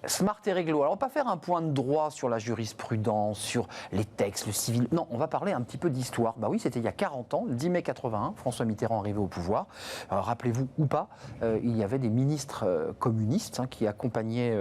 Smart et réglo. Alors, on va pas faire un point de droit sur la jurisprudence, sur les textes, le civil. Non, on va parler un petit peu d'histoire. Bah oui, c'était il y a 40 ans, le 10 mai 81, François Mitterrand arrivé au pouvoir. Rappelez-vous ou pas, il y avait des ministres communistes qui accompagnaient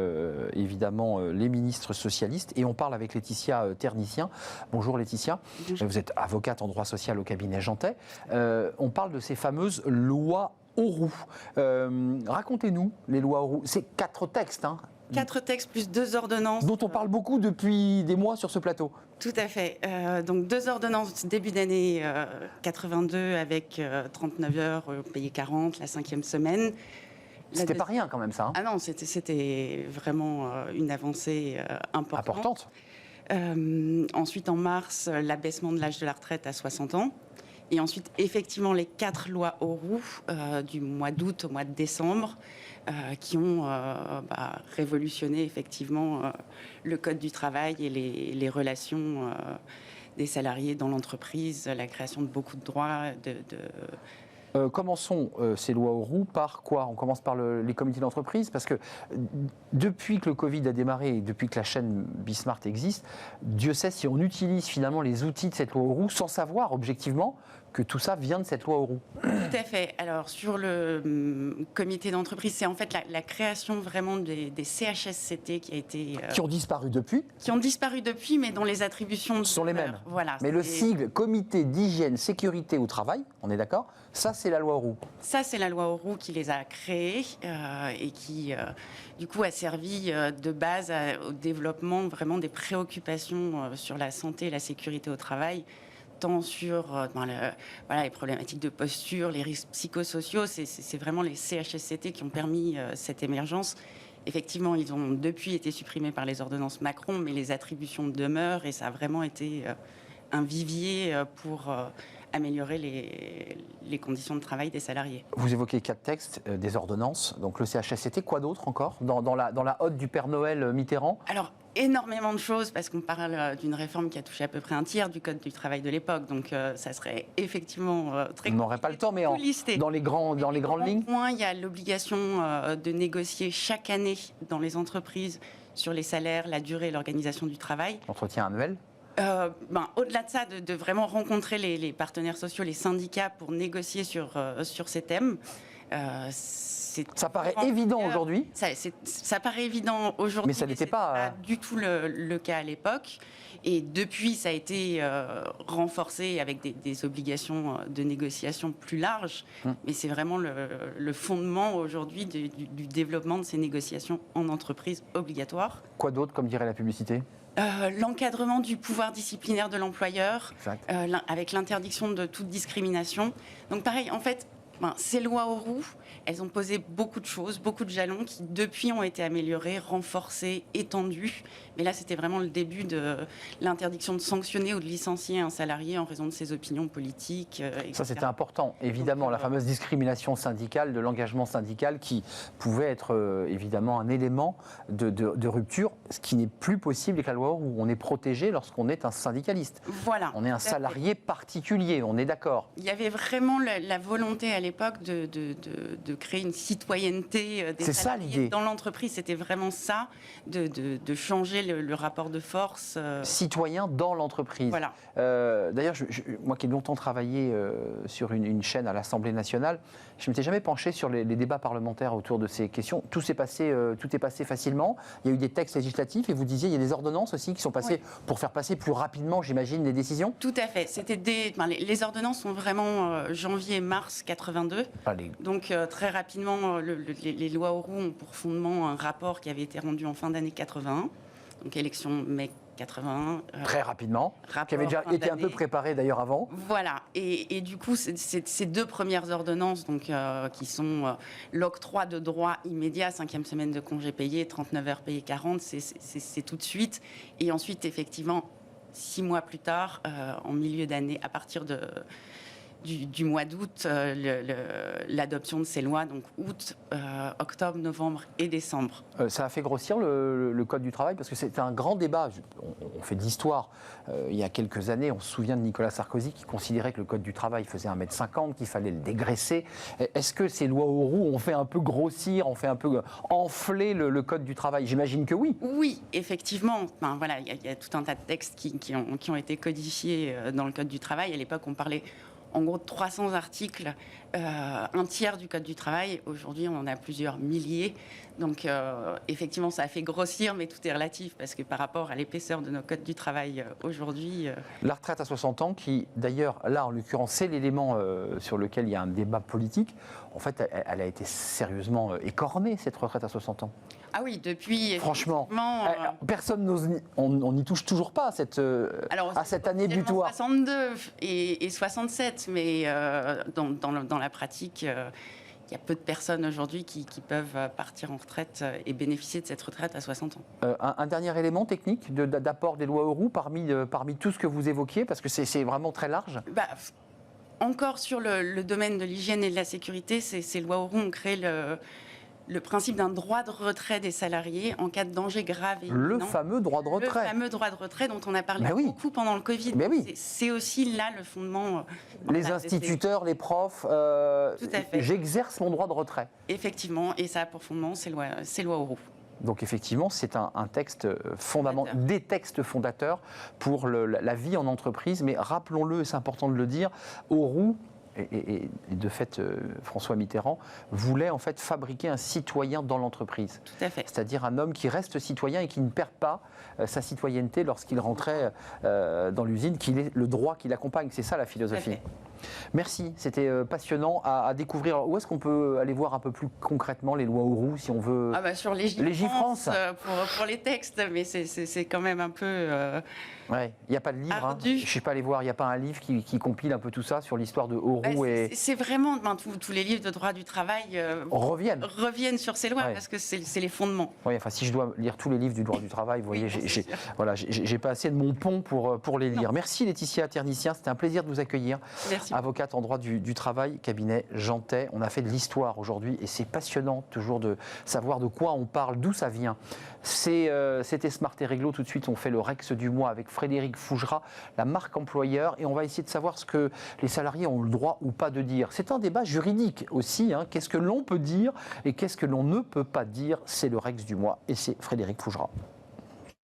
évidemment les ministres socialistes. Et on parle avec Laetitia Ternicien. Bonjour Laetitia. Bonjour. Vous êtes avocate en droit social au cabinet Jantet. On parle de ces fameuses lois Auroux. Racontez-nous les lois Auroux. C'est 4 textes, 4 textes plus 2 ordonnances. Dont on parle beaucoup depuis des mois sur ce plateau. Tout à fait. Donc 2 ordonnances début d'année 82 avec 39 heures payées 40, la 5e semaine. C'était pas rien quand même ça. Ah non, c'était vraiment une avancée importante. Ensuite en mars, l'abaissement de l'âge de la retraite à 60 ans. Et ensuite, effectivement, les 4 lois Auroux du mois d'août au mois de décembre qui ont révolutionné effectivement le code du travail et les relations des salariés dans l'entreprise, la création de beaucoup de droits. Commençons ces lois Auroux par quoi? On commence par les comités d'entreprise, parce que depuis que le Covid a démarré et depuis que la chaîne Bismart existe, Dieu sait si on utilise finalement les outils de cette loi Auroux sans savoir objectivement que tout ça vient de cette loi Auroux. Tout à fait. Alors sur le comité d'entreprise, c'est en fait la création vraiment des CHSCT qui a été... qui ont disparu depuis. Qui ont disparu depuis, mais dont les attributions sont les mêmes. Voilà. Mais le sigle Comité d'hygiène sécurité au travail, on est d'accord? Ça, c'est la loi Auroux. Ça, c'est la loi Auroux qui les a créés et qui, du coup, a servi de base au développement vraiment des préoccupations sur la santé et la sécurité au travail, tant sur les problématiques de posture, les risques psychosociaux. C'est vraiment les CHSCT qui ont permis cette émergence. Effectivement, ils ont depuis été supprimés par les ordonnances Macron, mais les attributions demeurent et ça a vraiment été un vivier pour améliorer les conditions de travail des salariés. Vous évoquez 4 textes, des ordonnances, donc le CHSCT, quoi d'autre encore dans la hotte du Père Noël Mitterrand? Alors, énormément de choses, parce qu'on parle d'une réforme qui a touché à peu près un tiers du code du travail de l'époque, donc ça serait effectivement très compliqué. On n'aurait pas le temps, mais dans les grandes lignes. Il y a l'obligation de négocier chaque année dans les entreprises sur les salaires, la durée et l'organisation du travail. Entretien annuel. Au-delà de ça, de vraiment rencontrer les partenaires sociaux, les syndicats pour négocier sur ces thèmes. Ça paraît évident aujourd'hui. Ça paraît évident aujourd'hui, mais ça n'était pas du tout le cas à l'époque. Et depuis, ça a été renforcé avec des obligations de négociation plus larges. Mais c'est vraiment le fondement aujourd'hui du développement de ces négociations en entreprise obligatoires. Quoi d'autre, comme dirait la publicité? L'encadrement du pouvoir disciplinaire de l'employeur, avec l'interdiction de toute discrimination. Donc pareil, en fait, ces lois Auroux, elles ont posé beaucoup de choses, beaucoup de jalons qui depuis ont été améliorés, renforcés, étendus. Mais là, c'était vraiment le début de l'interdiction de sanctionner ou de licencier un salarié en raison de ses opinions politiques, etc. Ça, c'était important. Évidemment, la fameuse discrimination syndicale, de l'engagement syndical qui pouvait être évidemment un élément de rupture, ce qui n'est plus possible avec la loi Auroux. On est protégé lorsqu'on est un syndicaliste. Voilà. On est un salarié particulier, on est d'accord. Il y avait vraiment la volonté à l'époque de créer une citoyenneté des salariés dans l'entreprise. C'était vraiment ça, de changer le rapport de force. Citoyen dans l'entreprise. Voilà. D'ailleurs, moi qui ai longtemps travaillé sur une chaîne à l'Assemblée nationale, je ne m'étais jamais penché sur les débats parlementaires autour de ces questions. Tout est passé facilement. Il y a eu des textes législatifs et vous disiez il y a des ordonnances aussi qui sont passées pour faire passer plus rapidement, j'imagine, les décisions. Tout à fait. C'était les ordonnances sont vraiment janvier-mars 82. Donc très rapidement, les lois Auroux ont pour fondement un rapport qui avait été rendu en fin d'année 81. Donc élection mai 81. Très rapidement, qui avait déjà été un peu préparé d'ailleurs avant. Voilà, et du coup, ces 2 premières ordonnances donc, qui sont l'octroi de droits immédiats, 5e semaine de congés payés, 39 heures payées 40, c'est tout de suite. Et ensuite, effectivement, 6 mois plus tard, en milieu d'année, à partir du mois d'août l'adoption de ces lois, donc août, octobre, novembre et décembre. Ça a fait grossir le Code du travail parce que c'était un grand débat. On fait de l'histoire. Il y a quelques années, on se souvient de Nicolas Sarkozy qui considérait que le Code du travail faisait 1,50 m, qu'il fallait le dégraisser. Est-ce que ces lois Auroux ont fait un peu grossir, ont fait un peu enfler le Code du travail? J'imagine que oui. Oui, effectivement. Enfin, voilà, il y a tout un tas de textes qui ont été codifiés dans le Code du travail. À l'époque, on parlait en gros de 300 articles, un tiers du Code du travail. Aujourd'hui, on en a plusieurs milliers. Donc, effectivement, ça a fait grossir, mais tout est relatif, parce que par rapport à l'épaisseur de nos codes du travail aujourd'hui... La retraite à 60 ans, qui d'ailleurs, là, en l'occurrence, c'est l'élément sur lequel il y a un débat politique. En fait, elle a été sérieusement écornée, cette retraite à 60 ans. Ah oui, depuis... Franchement, personne n'ose... On n'y touche toujours pas à cette année butoir. 62 et 67, mais dans la pratique, il y a peu de personnes aujourd'hui qui peuvent partir en retraite et bénéficier de cette retraite à 60 ans. Un dernier élément technique d'apport des lois Auroux parmi tout ce que vous évoquiez, parce que c'est vraiment très large. Encore sur le domaine de l'hygiène et de la sécurité, ces lois Auroux ont créé le principe d'un droit de retrait des salariés en cas de danger grave et imminent. Le fameux droit de retrait. Le fameux droit de retrait dont on a parlé beaucoup pendant le Covid. Oui. C'est aussi là le fondement. Les instituteurs, les profs, j'exerce mon droit de retrait. Effectivement, et ça a pour fondement ces lois Auroux. Donc effectivement, c'est un texte fondamental, des textes fondateurs pour la vie en entreprise. Mais rappelons-le, c'est important de le dire, Auroux, et de fait, François Mitterrand voulait en fait fabriquer un citoyen dans l'entreprise. Tout à fait. C'est-à-dire un homme qui reste citoyen et qui ne perd pas sa citoyenneté lorsqu'il rentrait dans l'usine, qu'il ait le droit qui l'accompagne. C'est ça la philosophie. Merci, c'était passionnant à découvrir. Où est-ce qu'on peut aller voir un peu plus concrètement les lois Auroux si on veut? Sur Légifrance pour les textes, mais c'est quand même un peu... Ouais, il n'y a pas de livre, hein. Je ne suis pas allé voir, il n'y a pas un livre qui compile un peu tout ça sur l'histoire de Auroux. C'est vraiment, tous les livres de droit du travail reviennent sur ces lois, parce que c'est les fondements. Oui, enfin, si je dois lire tous les livres du droit du travail, vous voyez, j'ai pas assez de mon pont pour les lire. Merci Laetitia Ternissien, c'était un plaisir de vous accueillir. Merci. Avocate en droit du travail, cabinet Jeantet. On a fait de l'histoire aujourd'hui et c'est passionnant toujours de savoir de quoi on parle, d'où ça vient. C'était Smart et Réglo. Tout de suite, on fait le Rex du mois avec Frédéric Fougera, la marque employeur, et on va essayer de savoir ce que les salariés ont le droit ou pas de dire. C'est un débat juridique aussi. Qu'est-ce que l'on peut dire et qu'est-ce que l'on ne peut pas dire? C'est le Rex du mois et c'est Frédéric Fougera.